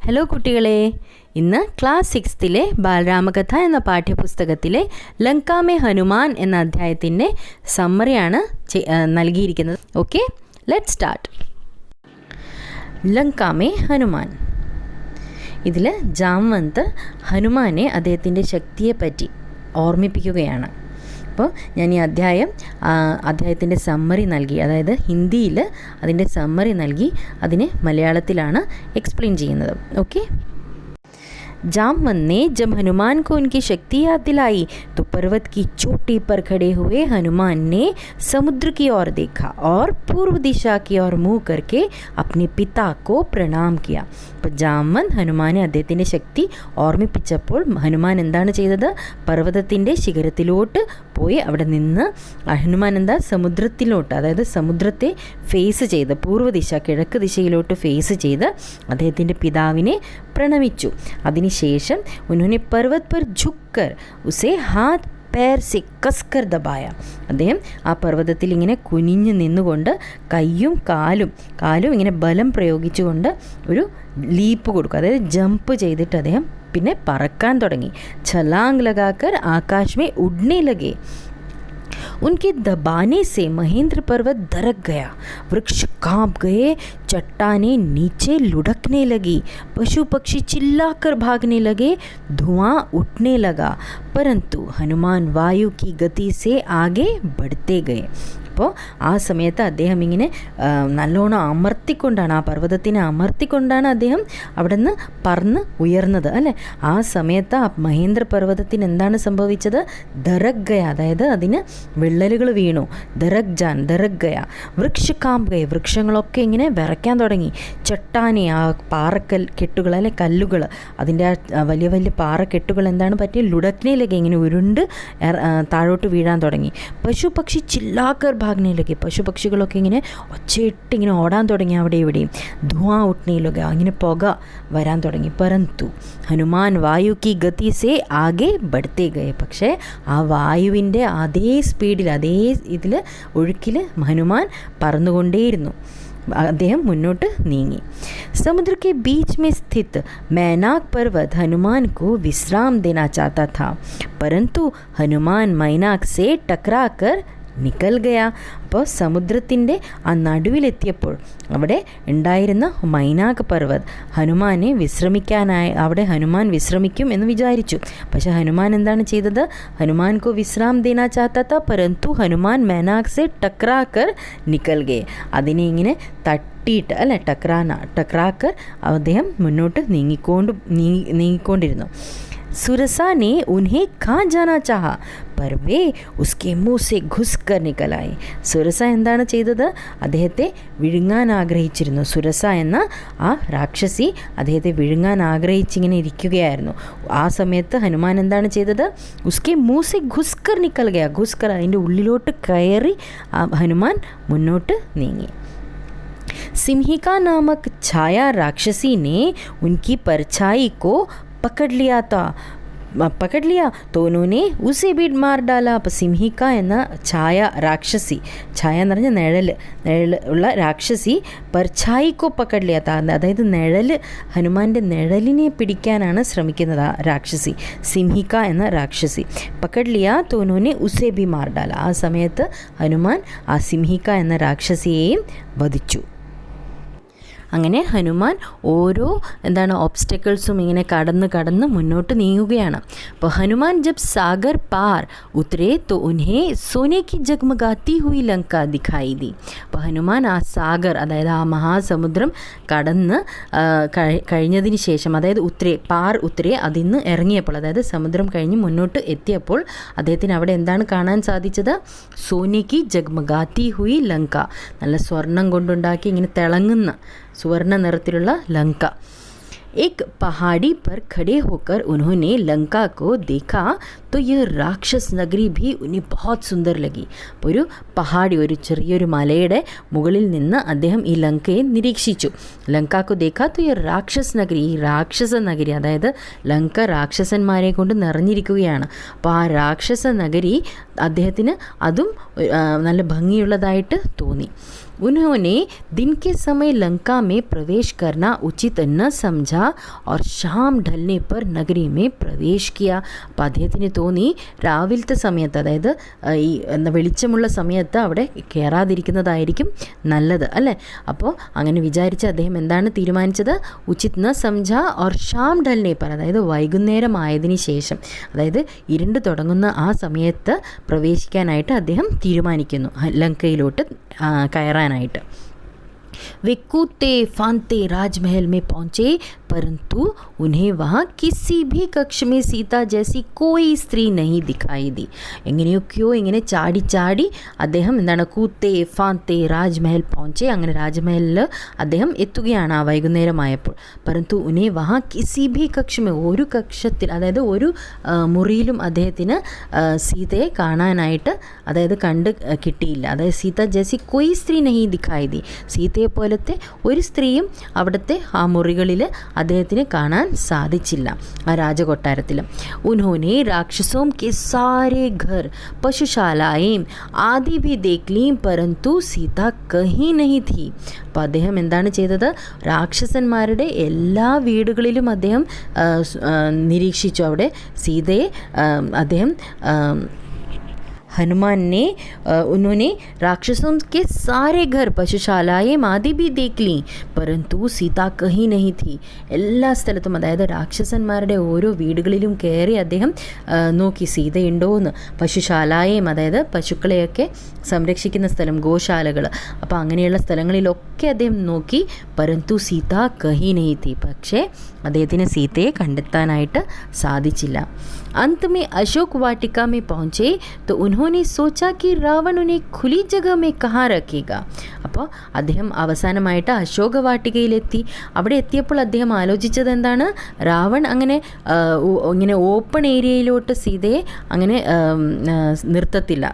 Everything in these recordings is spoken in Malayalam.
ഹലോ കുട്ടികളെ, ഇന്ന് ക്ലാസ് 6 ബാലരാമകഥ എന്ന പാഠ്യപുസ്തകത്തിലെ ലങ്കാമേ ഹനുമാൻ എന്ന അധ്യായത്തിൻ്റെ സമ്മറിയാണ് നൽകിയിരിക്കുന്നത്. Okay, let start. ലങ്കാമേ ഹനുമാൻ. ഇതിൽ ജാംവന്ത് ഹനുമാനെ അദ്ദേഹത്തിൻ്റെ ശക്തിയെപ്പറ്റി ഓർമ്മിപ്പിക്കുകയാണ്. അപ്പോൾ ഞാൻ ഈ അധ്യായത്തിൻ്റെ സമ്മറി നൽകി, അതായത് ഹിന്ദിയിൽ അതിൻ്റെ സമ്മറി നൽകി അതിനെ മലയാളത്തിലാണ് എക്സ്പ്ലെയിൻ ചെയ്യുന്നത്. ഓക്കെ. जामवंत ने जब हनुमान को उनकी शक्ति याद दिलाई तो पर्वत की चोटी पर खड़े हुए हनुमान ने समुद्र की ओर देखा और पूर्व दिशा की ओर मुँह करके अपने पिता को प्रणाम किया. അപ്പോൾ ജാംവന്ത് ഹനുമാനെ അദ്ദേഹത്തിൻ്റെ ശക്തി ഓർമ്മിപ്പിച്ചപ്പോൾ ഹനുമാൻ എന്താണ് ചെയ്തത്? പർവ്വതത്തിൻ്റെ ശിഖരത്തിലോട്ട് പോയി അവിടെ നിന്ന് ഹനുമാൻ സമുദ്രത്തിലോട്ട്, അതായത് സമുദ്രത്തെ ഫേസ് ചെയ്ത് പൂർവ്വദിശ കിഴക്ക് ദിശയിലോട്ട് ഫേസ് ചെയ്ത് അദ്ദേഹത്തിൻ്റെ പിതാവിനെ പ്രണമിച്ചു. അതിനുശേഷം ഉन्होंने पर्वत पर झुककर उसे हाथ पैर से कसकर दबाയ. അദ്ദേഹം ആ പർവ്വതത്തിൽ ഇങ്ങനെ കുനിഞ്ഞു നിന്നുകൊണ്ട് കൈയും കാലും ഇങ്ങനെ ബലം പ്രയോഗിച്ചുകൊണ്ട് ഒരു ലീപ്പ് കൊടുക്കും, അതായത് ജമ്പ് ചെയ്തിട്ട് അദ്ദേഹം പിന്നെ പറക്കാൻ തുടങ്ങി. ഛലാങ് ലഗാക്കർ ആകാശ് में उड़ने लगे. उनके दबाने से महेंद्र पर्वत दरक गया, वृक्ष कांप गए, चट्टानें नीचे लुढ़कने लगी, पशु पक्षी चिल्लाकर भागने लगे, धुआं उठने लगा, परंतु हनुमान वायु की गति से आगे बढ़ते गए. അപ്പോൾ ആ സമയത്ത് അദ്ദേഹം ഇങ്ങനെ നല്ലോണം അമർത്തിക്കൊണ്ടാണ്, ആ പർവ്വതത്തിനെ അമർത്തിക്കൊണ്ടാണ് അദ്ദേഹം അവിടെ നിന്ന് പറന്ന് ഉയർന്നത് അല്ലേ. ആ സമയത്ത് ആ മഹേന്ദ്ര പർവ്വതത്തിന് എന്താണ് സംഭവിച്ചത്? ദരക് ഗയ, അതായത് അതിന് വിള്ളലുകൾ വീണു. ദരക് ഗയ, വൃക്ഷകാമ്പ് ഗയ, വൃക്ഷങ്ങളൊക്കെ ഇങ്ങനെ വിറയ്ക്കാൻ തുടങ്ങി. ചട്ടാനെ, ആ പാറക്കെട്ടുകൾ അല്ലെ കല്ലുകൾ, അതിൻ്റെ ആ വലിയ വലിയ പാറക്കെട്ടുകൾ എന്താണ് പറ്റിയത്? ലുടക്നയിലേക്ക് ഇങ്ങനെ ഉരുണ്ട് താഴോട്ട് വീഴാൻ തുടങ്ങി. പശു പക്ഷി ചില്ലാക്കർ ഭാഗ്നയിലേക്ക്, പശുപക്ഷികളൊക്കെ ഇങ്ങനെ ഒച്ചയിട്ട് ഇങ്ങനെ ഓടാൻ തുടങ്ങി അവിടെ ഇവിടെയും. ധുവാ ഉട്നയിലൊക്കെ ഇങ്ങനെ പുക വരാൻ തുടങ്ങി. പരന്തു ഹനുമാൻ വായു കി ഗതി സേ ആകെ ബഡ്തേ ഗയെ. പക്ഷേ ആ വായുവിൻ്റെ അതേ സ്പീഡിൽ, അതേ ഇതിൽ ഒഴുക്കിൽ ഹനുമാൻ പറന്നുകൊണ്ടേയിരുന്നു. അദ്ദേഹം മുന്നോട്ട് നീങ്ങി. समुद्र के बीच में स्थित मैनाक पर्वत हनुमान को विश्राम देना चाहता था, परंतु हनुमान मैनाक से टकराकर നിക്കൽ ഗയ. അപ്പോൾ സമുദ്രത്തിൻ്റെ ആ നടുവിലെത്തിയപ്പോൾ അവിടെ ഉണ്ടായിരുന്ന മൈനാക് പർവ്വത് ഹനുമാനെ വിശ്രമിക്കാനായി, അവിടെ ഹനുമാൻ വിശ്രമിക്കും എന്ന് വിചാരിച്ചു. പക്ഷേ ഹനുമാൻ എന്താണ് ചെയ്തത്? ഹനുമാൻ കോ വിശ്രാം ദേനാ ചാഹത്താ താ, പരന്തു ഹനുമാൻ മൈനാക് സെ ടക്രാക്കർ നിക്കൽ ഗയെ. അതിനെ ഇങ്ങനെ തട്ടിയിട്ട് അല്ലെ ടക്രാക്കർ അദ്ദേഹം മുന്നോട്ട് നീങ്ങിക്കൊണ്ടിരുന്നു. सुरसा ने उन्हें कहाँ जाना चाहा, पर वे उसके मुँह से घुस कर निकल आए. സുരസ എന്താണ് ചെയ്തത്? അദ്ദേഹത്തെ വിഴുങ്ങാൻ ആഗ്രഹിച്ചിരുന്നു. സുരസ എന്ന ആ രാക്ഷസി അദ്ദേഹത്തെ വിഴുങ്ങാൻ ആഗ്രഹിച്ചിങ്ങനെ ഇരിക്കുകയായിരുന്നു. ആ സമയത്ത് ഹനുമാൻ എന്താണ് ചെയ്തത്? ഉസ്കെ മൂസെ ഘുസ്കർ നിക്കൽ ഗയ, ഘുസ്കർ, അതിൻ്റെ ഉള്ളിലോട്ട് കയറി ഹനുമാൻ മുന്നോട്ട് നീങ്ങി. सिंहिका नामक छाया राक्षसी ने उनकी परछाई को पकड़ लिया तो उन्होंने उसे भी मार डाला. അപ്പോൾ സിംഹിക എന്ന രാക്ഷസി, ഛായ എന്ന് പറഞ്ഞാൽ നിഴൽ ഉള്ള രാക്ഷസി, പർഛായിക്കോ പക്കഡ്ലിയാത്ത, അതായത് ഹനുമാൻ്റെ നിഴലിനെ പിടിക്കാനാണ് ശ്രമിക്കുന്നത് ആ രാക്ഷസി, സിംഹിക എന്ന രാക്ഷസി. പക്കഡ്ലിയ तो उन्होंने उसे भी मार डाला. ആ സമയത്ത് ഹനുമാൻ ആ സിംഹിക എന്ന രാക്ഷസിയെയും വധിച്ചു. അങ്ങനെ ഹനുമാൻ ഓരോ ഓബ്സ്റ്റക്കിൾസും ഇങ്ങനെ കടന്ന് മുന്നോട്ട് നീങ്ങുകയാണ്. അപ്പോൾ ഹനുമാൻ ജബ് സാഗർ പാർ ഉത്തരേ തോ ഉൻഹേ സോനെ കി ജഗ്മഗാത്തി ഹുയി ലങ്ക ദിഖായി ദി. അപ്പോൾ ഹനുമാൻ ആ സാഗർ, അതായത് ആ മഹാസമുദ്രം കടന്ന് കഴിഞ്ഞതിന് ശേഷം, അതായത് ഉത്തരേ അതിൽ നിന്ന് ഇറങ്ങിയപ്പോൾ, അതായത് സമുദ്രം കഴിഞ്ഞ് മുന്നോട്ട് എത്തിയപ്പോൾ അദ്ദേഹത്തിന് അവിടെ എന്താണ് കാണാൻ സാധിച്ചത്? സോനെ കി ജഗ്മഗാത്തി ഹുയി ലങ്ക, നല്ല സ്വർണം കൊണ്ടുണ്ടാക്കി ഇങ്ങനെ തിളങ്ങുന്ന सुवर्ण നിറത്തിലുള്ള ലങ്ക. एक पहाड़ी पर खड़े होकर उन्होंने लंका को देखा तो यह राक्षस नगरी भी उन्हें बहुत सुंदर लगी. ഒരു പഹാടി, ഒരു ചെറിയൊരു മലയുടെ മുകളിൽ നിന്ന് അദ്ദേഹം ഈ ലങ്കയെ നിരീക്ഷിച്ചു. ലങ്കാക്കു ദേഖാ तो यह राक्षस नगरी, ഈ രാക്ഷസ നഗരി, അതായത് ലങ്ക രാക്ഷസന്മാരെ കൊണ്ട് നിറഞ്ഞിരിക്കുകയാണ്. അപ്പോൾ ആ രാക്ഷസ നഗരി അദ്ദേഹത്തിന് അതും നല്ല ഭംഗിയുള്ളതായിട്ട് തോന്നി. उन्होंने दिन के समय लंका में प्रवेश करना उचित न समझा और शाम ढलने पर നഗരി में പ്രവേശ കിയ. അപ്പോൾ അദ്ദേഹത്തിന് തോന്നി രാവിലത്തെ സമയത്ത്, അതായത് ഈ വെളിച്ചമുള്ള സമയത്ത് അവിടെ കയറാതിരിക്കുന്നതായിരിക്കും നല്ലത് അല്ലേ. അപ്പോൾ അങ്ങനെ വിചാരിച്ച് അദ്ദേഹം എന്താണ് തീരുമാനിച്ചത്? ഉചിത് ന സംജ ഓർ ഷാം ഢൽനെ പർ, അതായത് വൈകുന്നേരം ആയതിനു ശേഷം, അതായത് ഇരുണ്ട് തുടങ്ങുന്ന ആ സമയത്ത് പ്രവേശിക്കാനായിട്ട് അദ്ദേഹം തീരുമാനിക്കുന്നു, ലങ്കയിലോട്ട് കയറാനായിട്ട്. वे कूदते फांदते राजमहल में पहुँचे, परंतु उन्हें वहाँ किसी भी कक्ष में सीता जैसी कोई स्त्री नहीं दिखाई दी. എങ്ങനെയൊക്കെയോ ഇങ്ങനെ ചാടി ചാടി അദ്ദേഹം എന്താണ് കൂത്തേ ഫാന്തേ രാജ്മഹൽ പਹੁँचे, അങ്ങനെ രാജ്മഹലിൽ അദ്ദേഹം എത്തുകയാണ് ആ വൈകുന്നേരമായപ്പോൾ. പരന്തു ഉനെ വഹാ കിസി ഭി കക്ഷമേ, ഒരു കക്ഷത്തിൽ, അതായത് ഒരു മുറിയിലും അദ്ദേഹത്തിന് സീതയെ കാണാനായിട്ട് അതായത് കണ്ട് കിട്ടിയില്ല. അതായത് സീത ജैसी कोई स्त्री नहीं दिखाई दी, സീതയെ പോലത്തെ ഒരു സ്ത്രീയും അവിടുത്തെ ആ മുറികളിൽ അദ്ദേഹത്തിന് കാണാൻ സാധിച്ചില്ല ആ രാജകൊട്ടാരത്തിൽ. ഉन्होंने राक्षसों के सारे घर पशुशालाएं आदि भी देख ली, परंतु सीता कहीं नहीं थी. അപ്പോൾ അദ്ദേഹം എന്താണ് ചെയ്തത്? രാക്ഷസന്മാരുടെ എല്ലാ വീടുകളിലും അദ്ദേഹം നിരീക്ഷിച്ചു. അവിടെ സീതയെ അദ്ദേഹം हनुमान ने उन्होंने राक्षसों के सारे घर पशुशालाएं आदि भी देख ली, परंतु सीता कहीं नहीं थी. എല്ലാ സ്ഥലത്തും, അതായത് രാക്ഷസന്മാരുടെ ഓരോ വീടുകളിലും കയറി അദ്ദേഹം നോക്കി സീതയുണ്ടോ എന്ന്. പശുശാലായും, അതായത് പശുക്കളെയൊക്കെ സംരക്ഷിക്കുന്ന സ്ഥലം, ഗോശാലകൾ, അപ്പോൾ അങ്ങനെയുള്ള സ്ഥലങ്ങളിലൊക്കെ അദ്ദേഹം നോക്കി. പരന്തു സീത കഹി നഹി തി, പക്ഷേ അദ്ദേഹത്തിന് സീതയെ കണ്ടെത്താനായിട്ട് സാധിച്ചില്ല. अंत में अशोक वाटिका में पहुँचे तो उन्होंने सोचा कि रावण उन्हें खुली जगह में कहाँ रखेगा. അപ്പോൾ അദ്ദേഹം അവസാനമായിട്ട് അശോക വാട്ടികയിലെത്തി. അവിടെ എത്തിയപ്പോൾ അദ്ദേഹം ആലോചിച്ചത് എന്താണ്? രാവൺ അങ്ങനെ ഇങ്ങനെ ഓപ്പൺ ഏരിയയിലോട്ട് സീതയെ അങ്ങനെ നിർത്തത്തില്ല,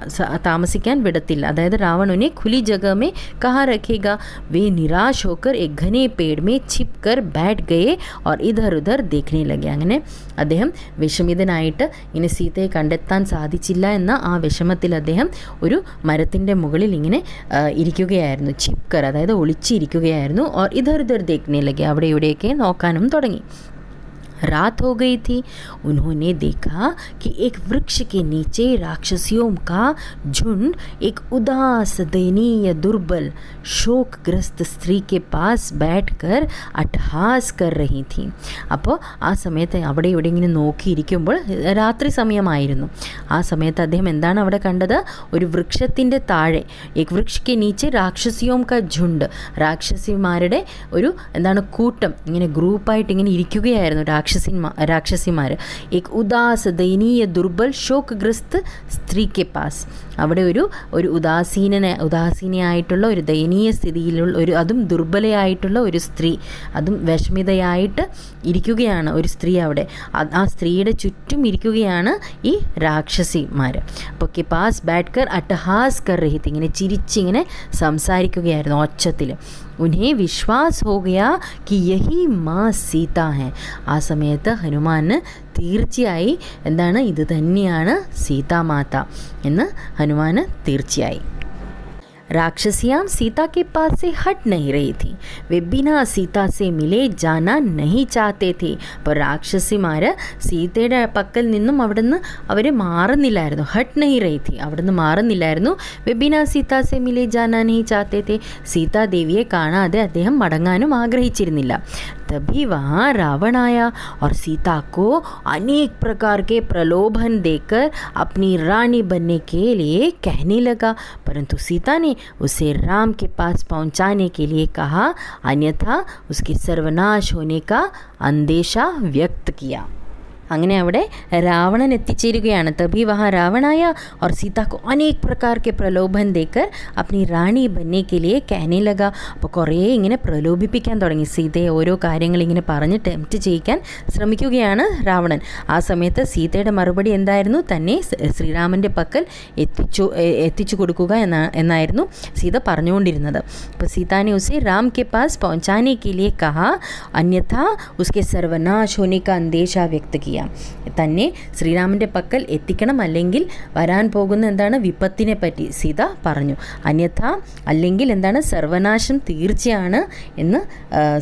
താമസിക്കാൻ വിടത്തില്ല. അതായത് രാവണനെ खुली जगह में कहाँ रखेगा. वे निराश होकर एक घने पेड़ में छिप कर बैठ गए और इधर उधर देखने लगे. അങ്ങനെ അദ്ദേഹം വിഷമിതനായിട്ട് ഇങ്ങനെ സീതയെ കണ്ടെത്താൻ സാധിച്ചില്ല എന്ന ആ വിഷമത്തിൽ അദ്ദേഹം ഒരു മരത്തിൻ്റെ മുകളിൽ ഇങ്ങനെ ഇരിക്കുകയായിരുന്നു. छिपकर, അതായത് ഒളിച്ചിരിക്കുകയായിരുന്നു. और इधर उधर देखने लगे, അവിടെ ഇവിടെയൊക്കെ നോക്കാനും തുടങ്ങി. रात हो गई थी. उन्होंने देखा कि एक वृक्ष के नीचे राक्षसियों का झुंड एक उदास, दयनीय, दुर्बल, शोकग्रस्त स्त्री के पास बैठकर अट्टहास कर रही थी. അപ്പോൾ ആ സമയത്ത് അവിടെ ഇവിടെ ഇങ്ങനെ നോക്കിയിരിക്കുമ്പോൾ രാത്രി സമയമായിരുന്നു. ആ സമയത്ത് അദ്ദേഹം എന്താണ് അവിടെ കണ്ടത്? ഒരു വൃക്ഷത്തിൻ്റെ താഴെ, एक वृक्ष के नीचे राक्षसियों का झुंड, രാക്ഷസിമാരുടെ ഒരു എന്താണ് കൂട്ടം ഇങ്ങനെ ഗ്രൂപ്പായിട്ട് ഇങ്ങനെ ഇരിക്കുകയായിരുന്നു രാക്ഷസിമാർ. एक उदास, दयनीय, दुर्बल, शोकग्रस्त स्त्री के पास, അവിടെ ഒരു ഉദാസീനയായിട്ടുള്ള ഒരു ദയനീയ സ്ഥിതിയിലുള്ള ഒരു, അതും ദുർബലയായിട്ടുള്ള ഒരു സ്ത്രീ, അതും വിഷമിതയായിട്ട് ഇരിക്കുകയാണ് ഒരു സ്ത്രീ അവിടെ. ആ സ്ത്രീയുടെ ചുറ്റും ഇരിക്കുകയാണ് ഈ രാക്ഷസിമാർ. അപ്പോൾ കെ പാസ് ബാറ്റ്കർ അട്ടഹാസ് കർ രഹി തി, ഇങ്ങനെ ചിരിച്ചിങ്ങനെ സംസാരിക്കുകയായിരുന്നു ഒച്ചത്തിൽ. उन्हें विश्वास हो गया कि यही माँ सीता है. ആ സമയത്ത് ഹനുമാന് തീർച്ചയായി എന്താണ്, ഇത് തന്നെയാണ് സീതാമാത എന്ന് ഹനുമാന് തീർച്ചയായി. राक्षसियाँ सीता के पास से हट नहीं रही थी. वे बिना सीता से मिले जाना नहीं चाहते थे. അപ്പോൾ രാക്ഷസിമാർ സീതയുടെ പക്കൽ നിന്നും അവിടുന്ന് അവർ മാറുന്നില്ലായിരുന്നു. ഹട്ട് നഹി റഹി തി, അവിടുന്ന് മാറുന്നില്ലായിരുന്നു. വെ ബിനാ സീതാ സെ മിലെ ജാനാ നഹി ചാഹത്തെ തെ, സീതാദേവിയെ കാണാതെ അദ്ദേഹം മടങ്ങാനും ആഗ്രഹിച്ചിരുന്നില്ല. तभी वहाँ रावण आया और सीता को अनेक प्रकार के प्रलोभन देकर अपनी रानी बनने के लिए कहने लगा, परंतु सीता ने उसे राम के पास पहुँचाने के लिए कहा, अन्यथा उसके सर्वनाश होने का अंदेशा व्यक्त किया. അങ്ങനെ അവിടെ രാവണൻ എത്തിച്ചേരുകയാണ്. തബി വഹാ രാവണായ और सीता को अनेक प्रकार के प्रलोभन देकर अपनी റാണി बनने के लिए कहने लगा. അപ്പോൾ കുറേ ഇങ്ങനെ പ്രലോഭിപ്പിക്കാൻ തുടങ്ങി. സീതയെ ഓരോ കാര്യങ്ങൾ ഇങ്ങനെ പറഞ്ഞ് ടെംപ്റ്റ് ചെയ്യിക്കാൻ ശ്രമിക്കുകയാണ് രാവണൻ. ആ സമയത്ത് സീതയുടെ മറുപടി എന്തായിരുന്നു? തന്നെ ശ്രീരാമൻ്റെ പക്കൽ എത്തിച്ചു കൊടുക്കുക എന്നായിരുന്നു സീത പറഞ്ഞുകൊണ്ടിരുന്നത്. അപ്പോൾ സീതാനെ ഉസേ राम के पास पहुँचाने के लिए कहा, अन्यथा उसके सर्वनाश होने का अंदेशा व्यक्त किया. അറിയാം. തന്നെ ശ്രീരാമൻ്റെ പക്കൽ എത്തിക്കണം, അല്ലെങ്കിൽ വരാൻ പോകുന്ന എന്താണ് വിപത്തിനെ പറ്റി സീത പറഞ്ഞു. അന്യഥ അല്ലെങ്കിൽ എന്താണ് സർവനാശം തീർച്ചയാണ് എന്ന്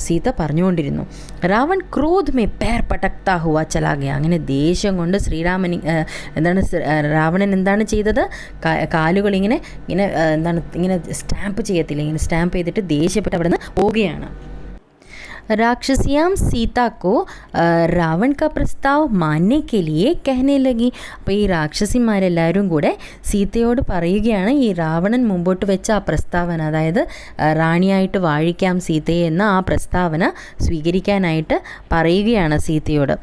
സീത പറഞ്ഞുകൊണ്ടിരുന്നു. രാവൺ ക്രോധ് മേ പേർ പടക്താ ഹുവാ ചലാ ഗയാ. അങ്ങനെ ദേഷ്യം കൊണ്ട് ശ്രീരാമൻ എന്താണ് രാവണൻ എന്താണ് ചെയ്തത്, കാലുകൾ ഇങ്ങനെ ഇങ്ങനെ എന്താണ് ഇങ്ങനെ സ്റ്റാമ്പ് ചെയ്യത്തില്ല, ഇങ്ങനെ സ്റ്റാമ്പ് ചെയ്തിട്ട് ദേഷ്യപ്പെട്ട് അവിടെ നിന്ന് പോവുകയാണ്. राक्षसियाम सीता को रावण का प्रस्ताव मानने के लिए कहने लगी. അപ്പോൾ ഈ രാക്ഷസിമാരെല്ലാവരും കൂടെ സീതയോട് പറയുകയാണ് ഈ രാവണൻ മുമ്പോട്ട് വെച്ച ആ പ്രസ്താവന, അതായത് റാണിയായിട്ട് വാഴിക്കാം സീതയെ എന്ന ആ പ്രസ്താവന സ്വീകരിക്കാനായിട്ട് പറയുകയാണ് സീതയോട്.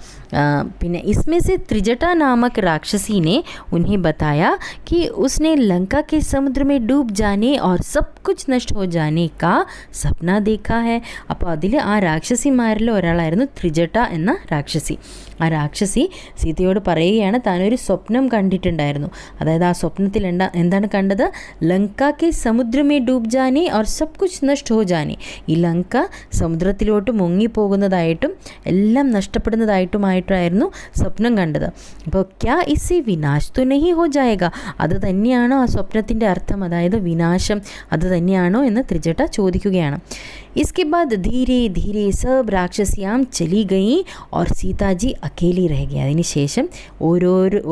പിന്നെ इसमें से त्रिजटा नामक राक्षसी ने उन्हें बताया कि उसने लंका के समुद्र में डूब जाने और सब कुछ नष्ट हो जाने का सपना देखा है. അപ്പോൾ അതിൽ ആ രാക്ഷസിമാരിൽ ഒരാളായിരുന്നു ത്രിജട്ട എന്ന രാക്ഷസി. ആ രാക്ഷസി സീതയോട് പറയുകയാണ് താനൊരു സ്വപ്നം കണ്ടിട്ടുണ്ടായിരുന്നു. അതായത് ആ സ്വപ്നത്തിൽ എന്താണ് കണ്ടത്, ലങ്കയ്ക്ക് സമുദ്രമേ ഡൂബ് ജാനെ और सब कुछ नष्ट हो जाने. ഈ ലങ്ക സമുദ്രത്തിലോട്ട് മുങ്ങിപ്പോകുന്നതായിട്ടും എല്ലാം നഷ്ടപ്പെടുന്നതായിട്ടുമായിട്ടായിരുന്നു സ്വപ്നം കണ്ടത്. അപ്പോൾ ക്യാ ഇസി വിനാശ് तो नहीं हो जाएगा. അത് തന്നെയാണോ ആ സ്വപ്നത്തിൻ്റെ അർത്ഥം, അതായത് വിനാശം അത് തന്നെയാണോ എന്ന് ത്രിജട്ട ചോദിക്കുകയാണ്. इसके बाद धीरे धीरे सब राक्षसियाँ चली गई और सीताजी अकेली रह गई. അതിനുശേഷം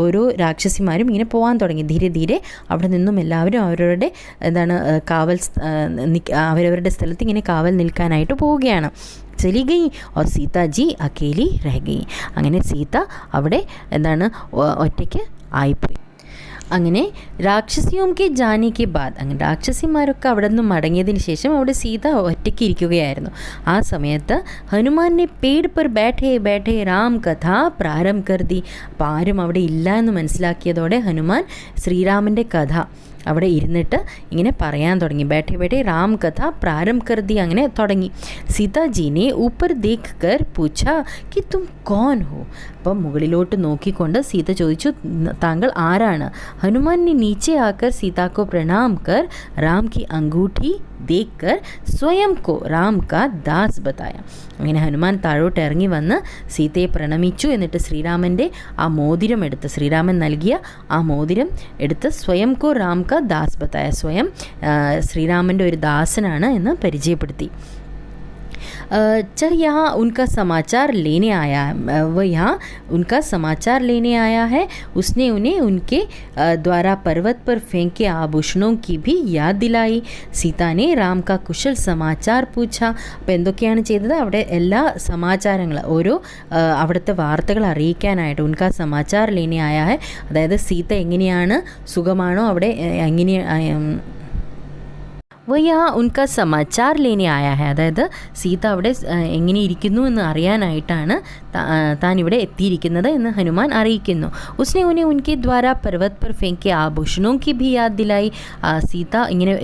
ഓരോ രാക്ഷസിമാരും ഇങ്ങനെ പോകാൻ തുടങ്ങി. ധീരെ ധീരെ അവിടെ നിന്നും എല്ലാവരും അവരവരുടെ എന്താണ് അവരവരുടെ സ്ഥലത്ത് ഇങ്ങനെ കാവൽ നിൽക്കാനായിട്ട് പോവുകയാണ്. ചലി ഗൈ और സീതാജി അക്കേലി രഹ ഗൈ. അങ്ങനെ സീത അവിടെ എന്താണ് ഒറ്റയ്ക്ക് ആയിപ്പോയി. അങ്ങനെ രാക്ഷസിയോംക്ക് ജാനിക്ക് ബാദ്, അങ്ങനെ രാക്ഷസിമാരൊക്കെ അവിടെ നിന്ന് മടങ്ങിയതിന് ശേഷം അവിടെ സീത ഒറ്റയ്ക്ക് ഇരിക്കുകയായിരുന്നു. ആ സമയത്ത് ഹനുമാനെ പേട് പർ ബൈഠേ ബൈഠേ രാം കഥ പ്രാരംഭ കർ ദി. അപ്പോൾ ആരും അവിടെ ഇല്ല എന്ന് മനസ്സിലാക്കിയതോടെ ഹനുമാൻ ശ്രീരാമൻ്റെ കഥ അവിടെ ഇരുന്നിട്ട് ഇങ്ങനെ പറയാൻ തുടങ്ങി. ബൈഠേ ബൈഠേ രാം കഥ പ്രാരംഭ കർ ദി, അങ്ങനെ തുടങ്ങി. സീതാജീനെ ഊപ്പർ ദേഖ് കർ പൂച്ച കി തും കോൻ ഹോ. അപ്പം മുകളിലോട്ട് നോക്കിക്കൊണ്ട് സീത ചോദിച്ചു താങ്കൾ ആരാണ്. ഹനുമാനെ നീച്ചെ ആക്കർ സീതാക്കോ പ്രണാം കർ രാം കി അംഗൂഠി ദേഖ് കർ സ്വയം കോ രാം കാ ദാസ് ബതായ. അങ്ങനെ ഹനുമാൻ താഴോട്ട് ഇറങ്ങി വന്ന് സീതയെ പ്രണമിച്ചു. എന്നിട്ട് ശ്രീരാമൻ്റെ ആ മോതിരം എടുത്ത്, ശ്രീരാമൻ നൽകിയ ആ മോതിരം എടുത്ത് സ്വയം കോ രാം കാ ദാസ് ബതായ, സ്വയം ശ്രീരാമൻ്റെ ഒരു ദാസനാണ് എന്ന് പരിചയപ്പെടുത്തി. यहाँ उनका समाचार लेने आया है, वह यहाँ उनका समाचार लेने आया है. उसने उन्हें उनके द्वारा पर्वत पर फेंके आभूषणों की भी याद दिलाई. सीता ने राम का कुशल समाचार पूछा. അപ്പോൾ എന്തൊക്കെയാണ് ചെയ്തത്, അവിടെ എല്ലാ സമാചാരങ്ങൾ ഓരോ അവിടുത്തെ വാർത്തകൾ അറിയിക്കാനായിട്ട് ഉൻകാ സമാചാർ ലേനെ ആയ ഹെ, അതായത് സീത എങ്ങനെയാണ്, സുഖമാണോ, അവിടെ എങ്ങനെ വയ്യ ഉൻക സമാചാർ ലേനെ ആയ ഹെ, അതായത് സീത അവിടെ എങ്ങനെ ഇരിക്കുന്നു എന്ന് അറിയാനായിട്ടാണ് താൻ ഇവിടെ എത്തിയിരിക്കുന്നത് എന്ന് ഹനുമാൻ അറിയിക്കുന്നു. ഉസ്നെ ഉന്നെ ഉൻകെ ദ്വാര പർവത് പർ ഫെങ്കെ ആഭൂഷണോ കി ഭി യാദ് ദിലായി. സീത ഇങ്ങനെ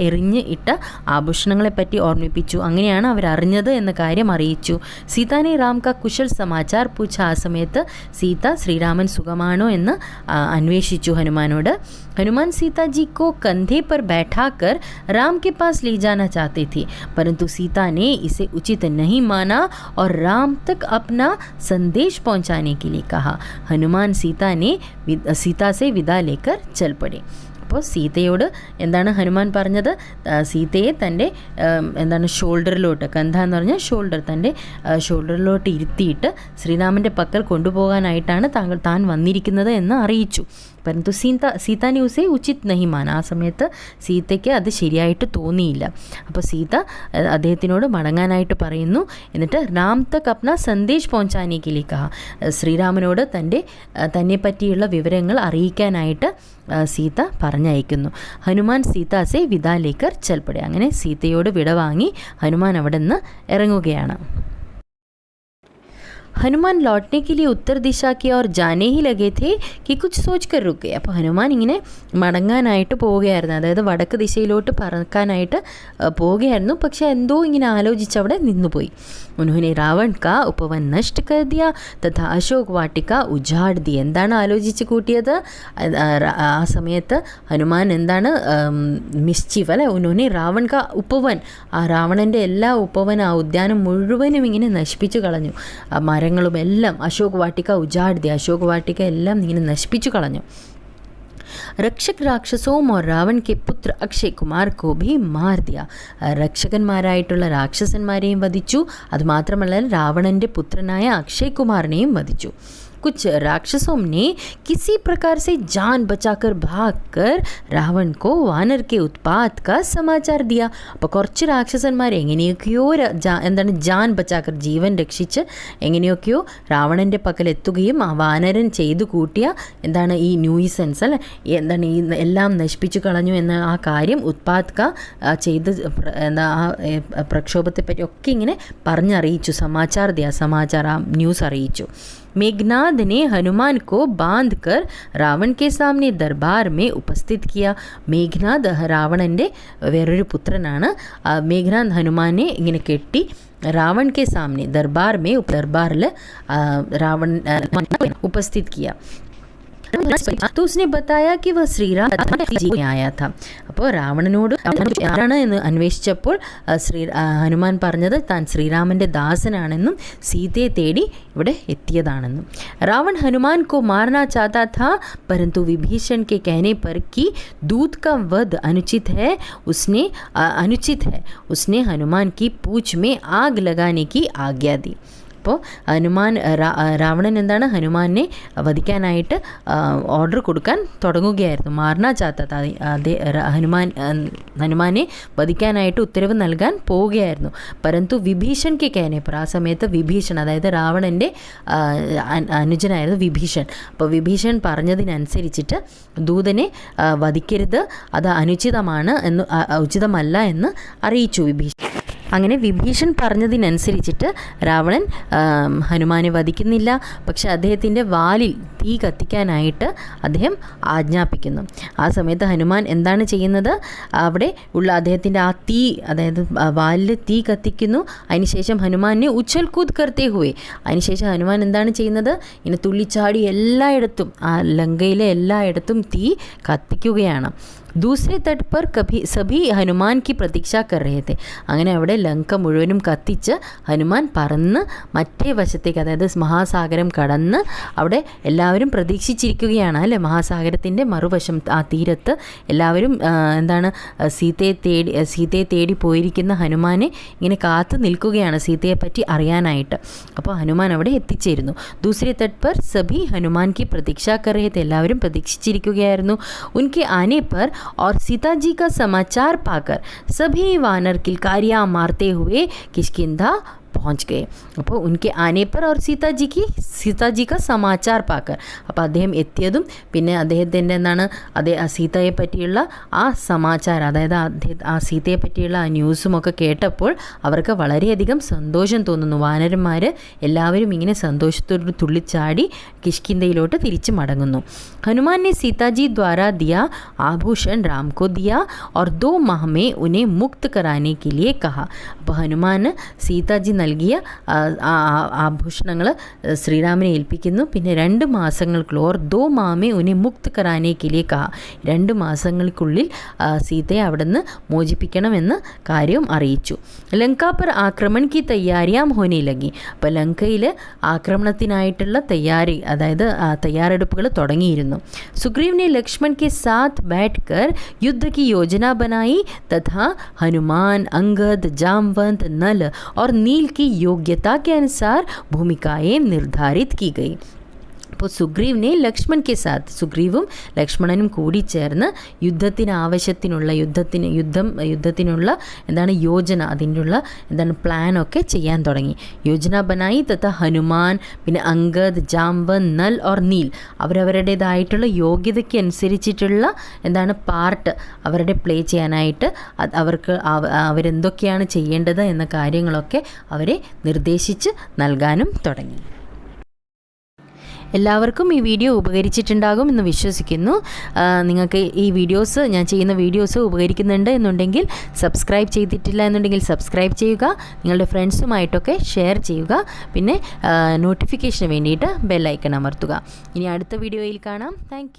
എറിഞ്ഞ് ഇട്ട ആഭൂഷണങ്ങളെപ്പറ്റി ഓർമ്മിപ്പിച്ചു. അങ്ങനെയാണ് അവരറിഞ്ഞത് എന്ന കാര്യം അറിയിച്ചു. സീതാനെ രാം കാ കുശൽ സമാചാർ പൂച്ച. ആ സമയത്ത് സീത ശ്രീരാമൻ സുഖമാണോ എന്ന് അന്വേഷിച്ചു ഹനുമാനോട്. हनुमान सीता जी को कंधे पर बैठाकर राम के पास ले जाना चाहते थे, परंतु सीता ने इसे उचित नहीं माना और राम तक अपना संदेश पहुंचाने के लिए कहा. हनुमान सीता से विदा लेकर चल पड़े. അപ്പോൾ സീതയോട് എന്താണ് ഹനുമാൻ പറഞ്ഞത്, സീതയെ തൻ്റെ എന്താണ് ഷോൾഡറിലോട്ട്, കന്ധ എന്ന് പറഞ്ഞാൽ ഷോൾഡർ, തൻ്റെ ഷോൾഡറിലോട്ട് ഇരുത്തിയിട്ട് ശ്രീരാമൻ്റെ പക്കൽ കൊണ്ടുപോകാനായിട്ടാണ് താൻ വന്നിരിക്കുന്നത് എന്ന് അറിയിച്ചു. പരന്തു സീതാനെ ഉസേ ഉചിത് നഹി മാന. ആ സമയത്ത് സീതയ്ക്ക് അത് ശരിയായിട്ട് തോന്നിയില്ല. അപ്പോൾ സീത അദ്ദേഹത്തിനോട് മടങ്ങാനായിട്ട് പറയുന്നു. എന്നിട്ട് രാം തക് അപ്ന സന്ദേശ് പਹੁഞ്ചാനേക്ക് ലി കഹ. ശ്രീരാമനോട് തന്നെ പറ്റിയുള്ള വിവരങ്ങൾ അറിയിക്കാനായിട്ട് സീത പറഞ്ഞയക്കുന്നു. ഹനുമാൻ സീതാസെ വിദാ ലേക്കർ ചൽപ്പടെ. അങ്ങനെ സീതയോട് വിട വാങ്ങി ഹനുമാൻ അവിടെ നിന്ന് ഇറങ്ങുകയാണ്. ഹനുമാൻ लौटने के लिए उत्तर दिशा की ओर जाने ही लगे थे कि कुछ सोच कर रुक गए. അപ്പോൾ ഹനുമാൻ ഇങ്ങനെ മടങ്ങാനായിട്ട് പോവുകയായിരുന്നു, അതായത് വടക്ക് ദിശയിലോട്ട് പറക്കാനായിട്ട് പോവുകയായിരുന്നു. പക്ഷേ എന്തോ ഇങ്ങനെ ആലോചിച്ചവിടെ നിന്നുപോയി. ഉन्होंने रावण का उपवन नष्ट कर दिया तथा अशोक वाटिका उजाड़ दी. എന്താണ് ആലോചിച്ച് കൂട്ടിയത്, ആ സമയത്ത് ഹനുമാൻ എന്താണ് മിസ്ചീഫ് അല്ലെ, ഉन्होंने रावण का उपवन, ആ രാവണൻ്റെ എല്ലാ ഉപവൻ, ആ ഉദ്യാനം മുഴുവനും ഇങ്ങനെ നശിപ്പിച്ചു കളഞ്ഞു. മരങ്ങളും എല്ലാം അശോക് വാട്ടിക ഉജാഡ് ദിയ, അശോക് വാട്ടിക എല്ലാം ഇങ്ങനെ നശിപ്പിച്ചു കളഞ്ഞു. रक्षक राक्षसों और रावण के पुत्र अक्षय कुमार को भी मार दिया. രക്ഷകന്മാരായിട്ടുള്ള രാക്ഷസന്മാരെയും വധിച്ചു. അതുമാത്രമല്ല രാവണൻ്റെ പുത്രനായ അക്ഷയ് കുമാറിനെയും വധിച്ചു. कुछ राक्षसों ने किसी प्रकार से जान बचाकर भागकर രാവൺ को വാനർ के उत्पात का समाचार दिया. അപ്പോൾ കുറച്ച് രാക്ഷസന്മാർ എങ്ങനെയൊക്കെയോ എന്താണ് ജാൻ ബച്ചാക്കർ ജീവൻ രക്ഷിച്ച് എങ്ങനെയൊക്കെയോ രാവണൻ്റെ പക്കലെത്തുകയും ആ വാനരൻ ചെയ്തു കൂട്ടിയ എന്താണ് ഈ ന്യൂയിസൻസ് അല്ലെ എന്താണ് ഈ എല്ലാം നശിപ്പിച്ചു കളഞ്ഞു എന്ന ആ കാര്യം ഉത്പാത് ക ചെയ്ത് എന്താ ആ പ്രക്ഷോഭത്തെ പറ്റി ഒക്കെ ഇങ്ങനെ പറഞ്ഞറിയിച്ചു. സമാചാർ ആ ന്യൂസ് അറിയിച്ചു. मेघनाद ने हनुमान को बांधकर रावण के सामने दरबार में उपस्थित किया. മേഘനാഥ് രാവണൻ്റെ വേറൊരു പുത്രനാണ്. മേഘനാഥ് ഹനുമാനെ ഇങ്ങനെ കെട്ടി रावण के सामने दरबारिൽ रावण उपस्थित किया. तो उसने बताया कि वह श्रीराम जी में आया था. അപ്പോൾ രാവണനോട് ആരാണ് എന്ന് അന്വേഷിച്ചപ്പോൾ ഹനുമാൻ പറഞ്ഞത് താൻ ശ്രീരാമൻ്റെ ദാസനാണെന്നും സീതയെ തേടി ഇവിടെ എത്തിയതാണെന്നും. रावण हनुमान को मारना चाहता था परंतु विभीषण के कहने पर कि दूत का वध अनुचित है उसने हनुमान की पूंछ में आग लगाने की आज्ञा दी. അപ്പോൾ രാവണൻ എന്താണ് ഹനുമാനെ വധിക്കാനായിട്ട് ഓർഡർ കൊടുക്കാൻ തുടങ്ങുകയായിരുന്നു. മാർന ചാത്ത ഹനുമാനെ വധിക്കാനായിട്ട് ഉത്തരവ് നൽകാൻ പോവുകയായിരുന്നു. പരന്തു വിഭീഷൺ കെ कहने पर ആ സമയത്ത് വിഭീഷൺ അതായത് രാവണൻ്റെ അനുജനായിരുന്നു വിഭീഷൺ. അപ്പോൾ വിഭീഷൺ പറഞ്ഞതിനനുസരിച്ചിട്ട് ദൂതനെ വധിക്കരുത്, അത് ഉചിതമല്ല എന്ന് അറിയിച്ചു വിഭീഷൺ. അങ്ങനെ വിഭീഷൺ പറഞ്ഞതിനനുസരിച്ചിട്ട് രാവണൻ ഹനുമാനെ വധിക്കുന്നില്ല. പക്ഷെ അദ്ദേഹത്തിൻ്റെ വാലിൽ തീ കത്തിക്കാനായിട്ട് അദ്ദേഹം ആജ്ഞാപിക്കുന്നു. ആ സമയത്ത് ഹനുമാൻ എന്താണ് ചെയ്യുന്നത്? അവിടെ ഉള്ള അദ്ദേഹത്തിൻ്റെ ആ തീ അതായത് വാലിൽ തീ കത്തിക്കുന്നു. അതിനുശേഷം ഹനുമാനെ ഉച്ചൽക്കൂത് കർത്തേ ഹുവേ, അതിനുശേഷം ഹനുമാൻ എന്താണ് ചെയ്യുന്നത്? ഇങ്ങനെ തുള്ളിച്ചാടി എല്ലായിടത്തും ആ ലങ്കയിലെ എല്ലായിടത്തും തീ കത്തിക്കുകയാണ്. दूसरे तट पर सभी हनुमान की प्रतीक्षा कर रहे थे. അങ്ങനെ അവിടെ ലങ്ക മുഴുവനും കത്തിച്ച് ഹനുമാൻ പറന്ന് മറ്റേ വശത്തേക്ക് അതായത് മഹാസാഗരം കടന്ന് അവിടെ എല്ലാവരും പ്രതീക്ഷിച്ചിരിക്കുകയാണ് അല്ലേ. മഹാസാഗരത്തിൻ്റെ മറുവശം ആ തീരത്ത് എല്ലാവരും എന്താണ് സീതയെ തേടി പോയിരിക്കുന്ന ഹനുമാനെ ഇങ്ങനെ കാത്തു നിൽക്കുകയാണ് സീതയെ പറ്റി അറിയാനായിട്ട്. അപ്പോൾ ഹനുമാൻ അവിടെ എത്തിച്ചേരുന്നു. दूसरे तट पर सभी हनुमान की प्रतीक्षा कर रहे थे, എല്ലാവരും പ്രതീക്ഷിച്ചിരിക്കുകയായിരുന്നു. उनके आने पर और सीता जी का समाचार पाकर सभी वानर किलकारियाँ मारते हुए किष्किंधा पहुँच गए. അപ്പോൾ ഉൻകെ ആനെ പർ और സീതാജി का समाचार पाकर അപ്പോൾ അദ്ദേഹം എത്തിയതും പിന്നെ അദ്ദേഹത്തിൻ്റെ എന്താണ് സീതയെ പറ്റിയുള്ള ആ സമാചാരം അതായത് ആ സീതയെ പറ്റിയുള്ള ആ ന്യൂസുമൊക്കെ കേട്ടപ്പോൾ അവർക്ക് വളരെയധികം സന്തോഷം തോന്നുന്നു. വാനരന്മാർ എല്ലാവരും ഇങ്ങനെ സന്തോഷത്തോട് തുള്ളിച്ചാടി കിഷ്കിന്ധയിലോട്ട് തിരിച്ചു മടങ്ങുന്നു. ഹനുമാൻ ने सीताजी द्वारा दिया आभूषण राम को दिया और 2 माह में उन्हें मुक्त कराने के लिए कहा. അപ്പോൾ ഹനുമാൻ സീതാജി നൽകിയ ആഭൂഷണങ്ങൾ ശ്രീരാമനെ ഏൽപ്പിക്കുന്നു. പിന്നെ 2 മാസങ്ങൾക്കുള്ള ഓർ 2 മാമേ ഉന്നെ മുക്ത് കരാനെ കിലിയെ കഹ, 2 മാസങ്ങൾക്കുള്ളിൽ സീതയെ അവിടുന്ന് മോചിപ്പിക്കണമെന്ന് കാര്യവും അറിയിച്ചു. ലങ്ക പർ ആക്രമൺ കി തയ്യാറിയാം ഹോനെ ലഗി. അപ്പോൾ ലങ്കയിൽ ആക്രമണത്തിനായിട്ടുള്ള അതായത് തയ്യാറെടുപ്പുകൾ തുടങ്ങിയിരുന്നു. സുഗ്രീവ് ने लक्ष्मण के साथ बैठकर युद्ध की योजना बनाई तथा हनुमान, अंगद, जामवंत, नल और नील की योग्यता के अनुसार भूमिकाएं निर्धारित की गई. അപ്പോൾ സുഗ്രീവിനെ ലക്ഷ്മൺ കെ സാത്ത് സുഗ്രീവും ലക്ഷ്മണനും കൂടി ചേർന്ന് യുദ്ധത്തിനുള്ള എന്താണ് യോജന അതിനുള്ള എന്താണ് പ്ലാനൊക്കെ ചെയ്യാൻ തുടങ്ങി. യോജന ബനായി തഥാ ഹനുമാൻ പിന്നെ അങ്കദ്, ജാംവന്ത്, നൽ ഓർ നീൽ അവരവരുടേതായിട്ടുള്ള യോഗ്യതയ്ക്ക് അനുസരിച്ചിട്ടുള്ള എന്താണ് പാർട്ട് അവരുടെ പ്ലേ ചെയ്യാനായിട്ട് അവർക്ക് അവരെന്തൊക്കെയാണ് ചെയ്യേണ്ടത് എന്ന കാര്യങ്ങളൊക്കെ അവരെ നിർദ്ദേശിച്ച് നൽകാനും തുടങ്ങി. എല്ലാവർക്കും ഈ വീഡിയോ ഉപകരിച്ചിട്ടുണ്ടാകും എന്ന് വിശ്വസിക്കുന്നു. നിങ്ങൾക്ക് ഈ വീഡിയോസ് ഞാൻ ചെയ്യുന്ന വീഡിയോസ് ഉപകരിക്കുന്നുണ്ട് എന്നുണ്ടെങ്കിൽ സബ്സ്ക്രൈബ് ചെയ്തിട്ടില്ല എന്നുണ്ടെങ്കിൽ സബ്സ്ക്രൈബ് ചെയ്യുക, നിങ്ങളുടെ ഫ്രണ്ട്സുമായിട്ടൊക്കെ ഷെയർ ചെയ്യുക, പിന്നെ നോട്ടിഫിക്കേഷന് വേണ്ടിയിട്ട് ബെൽ ഐക്കൺ അമർത്തുക. ഇനി അടുത്ത വീഡിയോയിൽ കാണാം. താങ്ക്